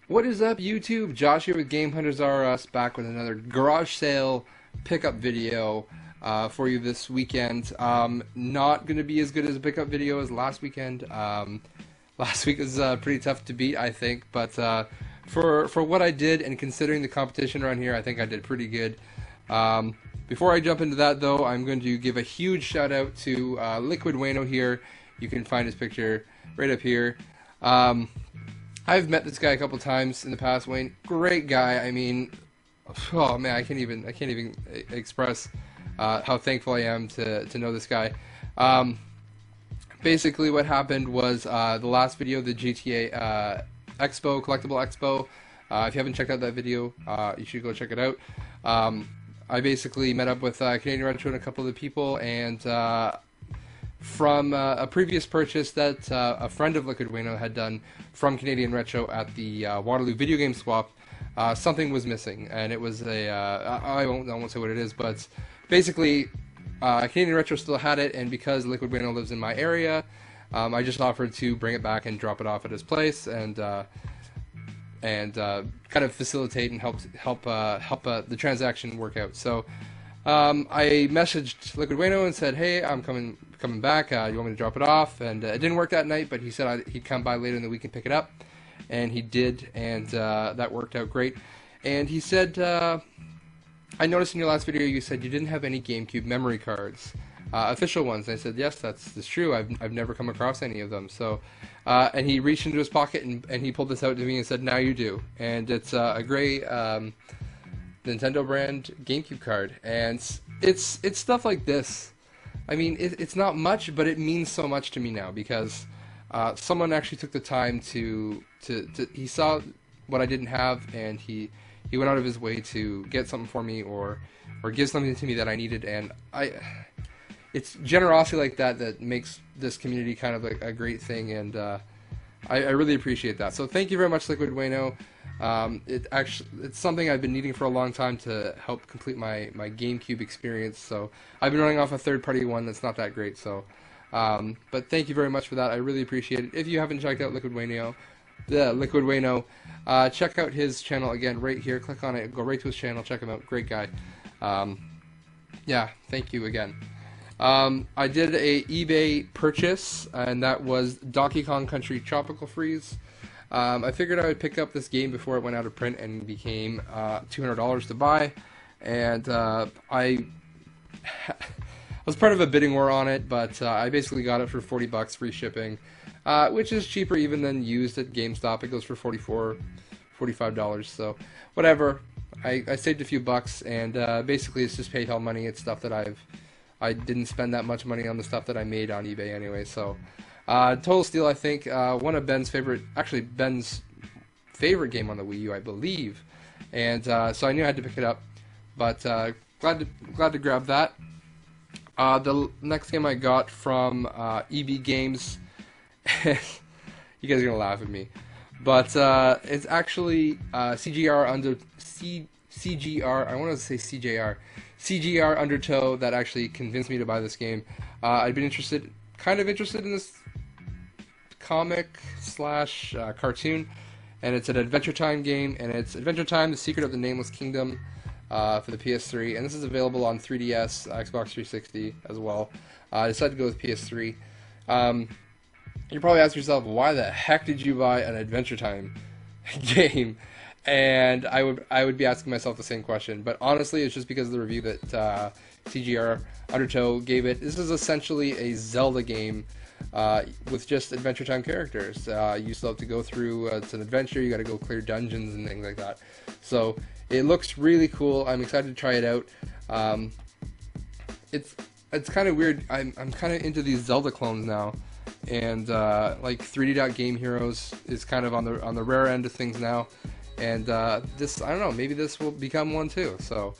What is up, YouTube? Josh here with GamePlayersRUs, back with another garage sale pickup video for you this weekend. Not going to be as good as a pickup video as last weekend. Last week was pretty tough to beat, I think, but for what I did and considering the competition around here, I think I did pretty good. Before I jump into that, though, I'm going to give a huge shout out to Liquid Wayno here. You can find his picture right up here. I've met this guy a couple times in the past, Wayne. Great guy. I mean, oh man, I can't even express how thankful I am to know this guy. Basically, what happened was the last video, the GTA Expo, Collectible Expo. If you haven't checked out that video, you should go check it out. I basically met up with Canadian Retro and a couple of the people, and from a previous purchase that a friend of Liquid Wayno had done from Canadian Retro at the Waterloo Video Game Swap, something was missing, and it was a I won't say what it is, but basically Canadian Retro still had it, and because Liquid Wayno lives in my area, I just offered to bring it back and drop it off at his place, and kind of facilitate and help the transaction work out. So I messaged Liquid Wayno and said, hey, I'm coming back, you want me to drop it off? And it didn't work that night, but he said he'd come by later in the week and pick it up, and he did, and that worked out great. And he said, I noticed in your last video you said you didn't have any GameCube memory cards, official ones. And I said, yes, that's true. I've never come across any of them. So, and he reached into his pocket and he pulled this out to me and said, now you do. And it's a gray Nintendo brand GameCube card, and it's stuff like this. I mean, it's not much, but it means so much to me now because someone actually took the time to he saw what I didn't have, and he went out of his way to get something for me or give something to me that I needed, and it's generosity like that that makes this community kind of a great thing, and I really appreciate that. So thank you very much, Liquid Wayno. It's something I've been needing for a long time to help complete my GameCube experience. So I've been running off a third-party one that's not that great. So, but thank you very much for that. I really appreciate it. If you haven't checked out Liquid Wayno, check out his channel again right here. Click on it, go right to his channel, check him out. Great guy. Yeah, thank you again. I did a eBay purchase, and that was Donkey Kong Country Tropical Freeze. I figured I would pick up this game before it went out of print and became $200 to buy, and I was part of a bidding war on it, but I basically got it for $40 free shipping, which is cheaper even than used at GameStop. It goes for $45, so whatever. I saved a few bucks, and basically it's just PayPal money. It's stuff that I didn't spend that much money on the stuff that I made on eBay anyway, so total steal, I think. One of Ben's favorite game on the Wii U, I believe, and so I knew I had to pick it up, but glad to grab that. The next game I got from EB Games, you guys are gonna laugh at me, but it's actually CGR I want to say CGR Undertow that actually convinced me to buy this game. I'd been kind of interested in this comic slash cartoon, and it's an Adventure Time game, and it's Adventure Time: The Secret of the Nameless Kingdom for the PS3, and this is available on 3DS, Xbox 360 as well. I decided to go with PS3. You probably ask yourself, why the heck did you buy an Adventure Time game? And I would be asking myself the same question, but honestly, it's just because of the review that CGR Undertow gave it. This is essentially a Zelda game with just Adventure Time characters. You still have to go through, it's an adventure, you gotta go clear dungeons and things like that. So it looks really cool. I'm excited to try it out. It's kind of weird. I'm kind of into these Zelda clones now, and like 3D Game Heroes is kind of on the rare end of things now, and this, I don't know, maybe this will become one too. So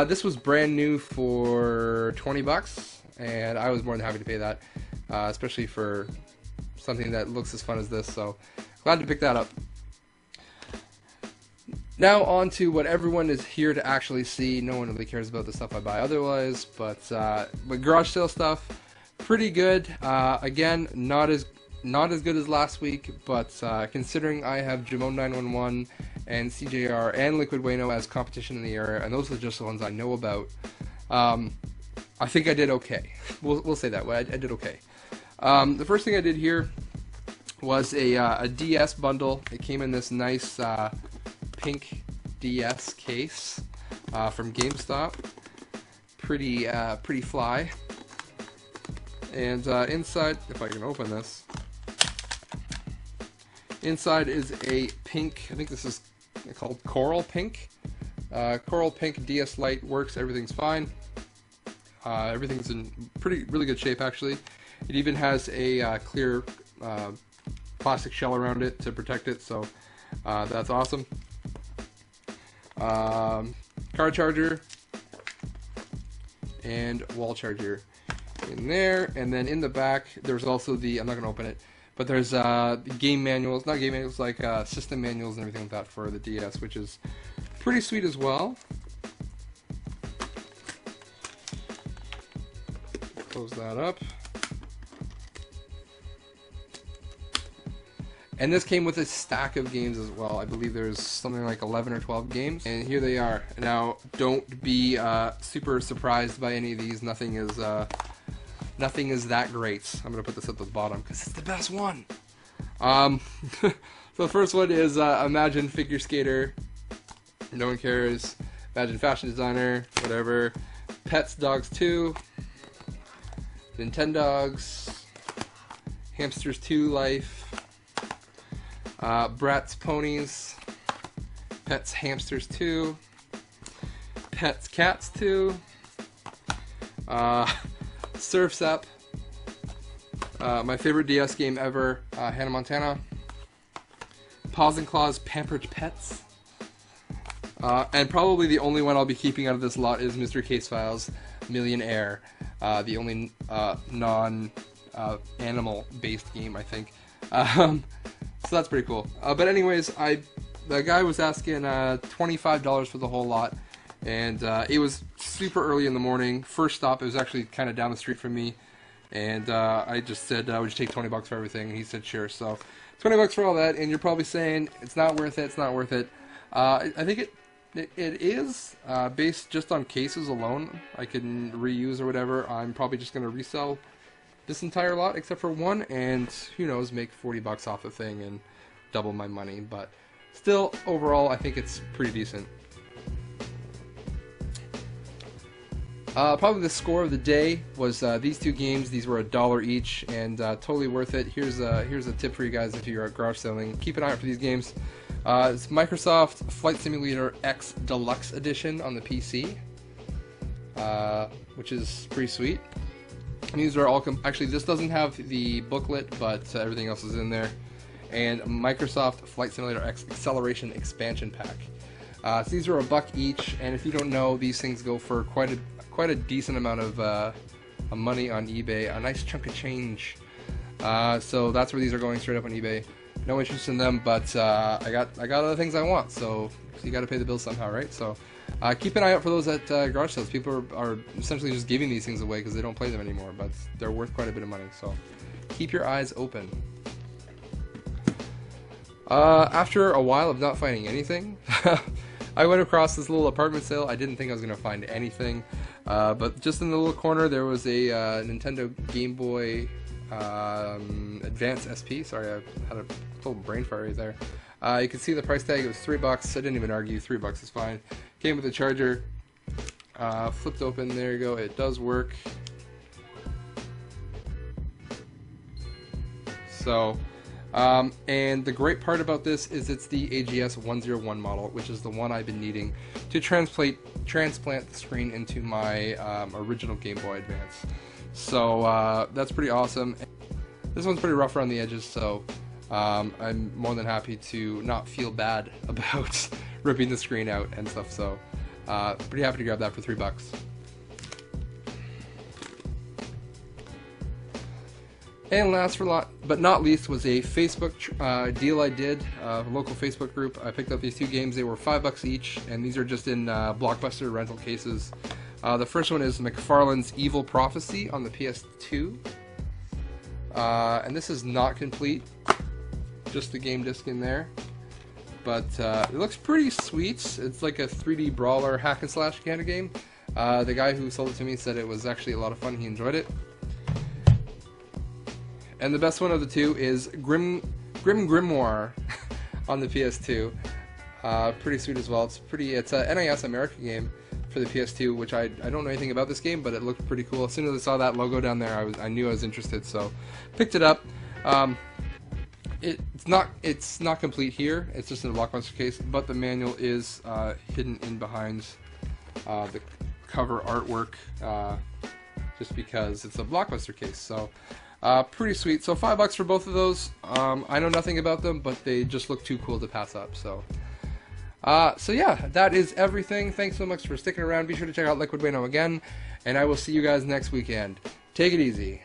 this was brand new for $20, and I was more than happy to pay that. Especially for something that looks as fun as this, so glad to pick that up. Now on to what everyone is here to actually see. No one really cares about the stuff I buy otherwise, but garage sale stuff, pretty good. Again, not as not as good as last week, but considering I have Jamon 911 and CJR and Liquid Wayno as competition in the area, and those are just the ones I know about, I think I did okay. We'll say that way. I did okay. The first thing I did here was a DS bundle. It came in this nice pink DS case from GameStop. Pretty fly. And inside, if I can open this, inside is a pink, I think this is called Coral Pink. Coral Pink DS Lite works, everything's fine. Everything's in really good shape actually. It even has a clear plastic shell around it to protect it, so that's awesome. Card charger and wall charger in there, and then in the back there's also the, I'm not going to open it, but there's game manuals, not game manuals, like system manuals and everything like that for the DS, which is pretty sweet as well. Close that up. And this came with a stack of games as well. I believe there's something like 11 or 12 games. And here they are. Now, don't be super surprised by any of these. Nothing is that great. I'm going to put this at the bottom because it's the best one. So the first one is Imagine Figure Skater. No one cares. Imagine Fashion Designer. Whatever. Pets Dogs 2. Nintendogs. Hamsters 2 Life. Bratz Ponies, Pets Hamsters 2, Pets Cats 2, Surf's Up, my favorite DS game ever, Hannah Montana, Paws and Claws Pampered Pets, and probably the only one I'll be keeping out of this lot is Mr. Case Files Millionaire, the only non-animal based game, I think. So that's pretty cool. But anyways, the guy was asking $25 for the whole lot, and it was super early in the morning. First stop, it was actually kind of down the street from me, and I just said, would you take 20 bucks for everything? And he said, sure. So 20 bucks for all that, and you're probably saying, it's not worth it, it's not worth it. I think it is, based just on cases alone. I can reuse or whatever. I'm probably just going to resell this entire lot except for one, and who knows, make 40 bucks off the thing and double my money. But still, overall, I think it's pretty decent. Probably the score of the day was these two games. These were $1 each, and totally worth it. Here's a tip for you guys if you're garage selling. Keep an eye out for these games. It's Microsoft Flight Simulator X Deluxe Edition on the PC, which is pretty sweet. And these are all actually, this doesn't have the booklet, but everything else is in there. And Microsoft Flight Simulator X Acceleration Expansion Pack. So these are $1 each, and if you don't know, these things go for quite a decent amount of money on eBay, a nice chunk of change. So that's where these are going, straight up on eBay. No interest in them, but I got other things I want, so you got to pay the bill somehow, right? So keep an eye out for those at garage sales. People are essentially just giving these things away because they don't play them anymore, but they're worth quite a bit of money. So keep your eyes open. After a while of not finding anything, I went across this little apartment sale. I didn't think I was going to find anything, but just in the little corner there was a Nintendo Game Boy Advance SP. Sorry, I had a total brain fart right there. You can see the price tag. It was $3. I didn't even argue. $3 is fine. Came with a charger. Flipped open. There you go. It does work. So, and the great part about this is it's the AGS 101 model, which is the one I've been needing to transplant the screen into my original Game Boy Advance. So that's pretty awesome. This one's pretty rough around the edges, so I'm more than happy to not feel bad about ripping the screen out and stuff. So pretty happy to grab that for $3. And last but not least was a Facebook deal I did, a local Facebook group. I picked up these two games. They were $5 each, and these are just in Blockbuster rental cases. The first one is McFarlane's Evil Prophecy on the PS2. and this is not complete, just the game disc in there. But it looks pretty sweet. It's like a 3D brawler hack and slash kind of game. The guy who sold it to me said it was actually a lot of fun. He enjoyed it. And the best one of the two is Grim Grimoire on the PS2. Pretty sweet as well. It's a NIS America game for the PS2, which I don't know anything about this game, but it looked pretty cool. As soon as I saw that logo down there, I knew I was interested, so picked it up. It's not complete here. It's just in a Blockbuster case, but the manual is hidden in behind the cover artwork, just because it's a Blockbuster case. So pretty sweet. So $5 for both of those. I know nothing about them, but they just look too cool to pass up. So yeah, that is everything. Thanks so much for sticking around. Be sure to check out Liquid Bueno again, and I will see you guys next weekend. Take it easy.